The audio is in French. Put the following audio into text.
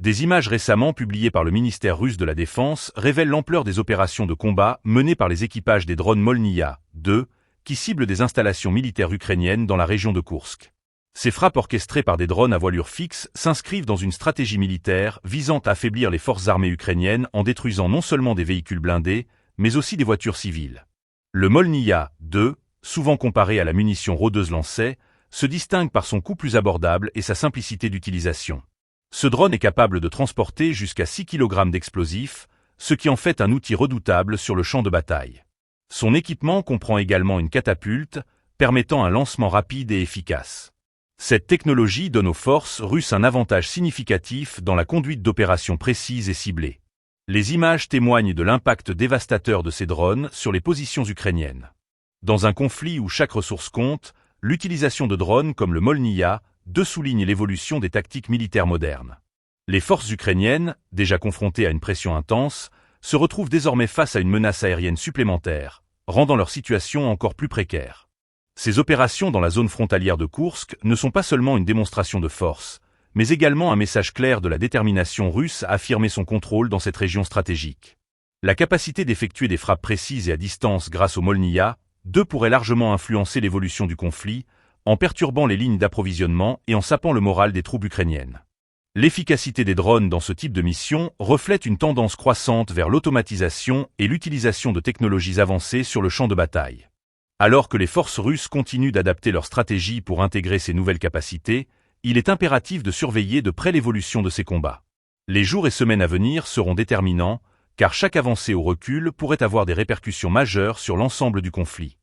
Des images récemment publiées par le ministère russe de la Défense révèlent l'ampleur des opérations de combat menées par les équipages des drones Molniya 2, qui ciblent des installations militaires ukrainiennes dans la région de Koursk. Ces frappes orchestrées par des drones à voilure fixe s'inscrivent dans une stratégie militaire visant à affaiblir les forces armées ukrainiennes en détruisant non seulement des véhicules blindés, mais aussi des voitures civiles. Le Molniya 2, souvent comparé à la munition rôdeuse Lancet, se distingue par son coût plus abordable et sa simplicité d'utilisation. Ce drone est capable de transporter jusqu'à 6 kg d'explosifs, ce qui en fait un outil redoutable sur le champ de bataille. Son équipement comprend également une catapulte, permettant un lancement rapide et efficace. Cette technologie donne aux forces russes un avantage significatif dans la conduite d'opérations précises et ciblées. Les images témoignent de l'impact dévastateur de ces drones sur les positions ukrainiennes. Dans un conflit où chaque ressource compte, l'utilisation de drones comme le Molniya 2 souligne l'évolution des tactiques militaires modernes. Les forces ukrainiennes, déjà confrontées à une pression intense, se retrouvent désormais face à une menace aérienne supplémentaire, rendant leur situation encore plus précaire. Ces opérations dans la zone frontalière de Koursk ne sont pas seulement une démonstration de force, mais également un message clair de la détermination russe à affirmer son contrôle dans cette région stratégique. La capacité d'effectuer des frappes précises et à distance grâce au Molniya 2 pourrait largement influencer l'évolution du conflit, en perturbant les lignes d'approvisionnement et en sapant le moral des troupes ukrainiennes. L'efficacité des drones dans ce type de mission reflète une tendance croissante vers l'automatisation et l'utilisation de technologies avancées sur le champ de bataille. Alors que les forces russes continuent d'adapter leur stratégie pour intégrer ces nouvelles capacités, il est impératif de surveiller de près l'évolution de ces combats. Les jours et semaines à venir seront déterminants, car chaque avancée ou recul pourrait avoir des répercussions majeures sur l'ensemble du conflit.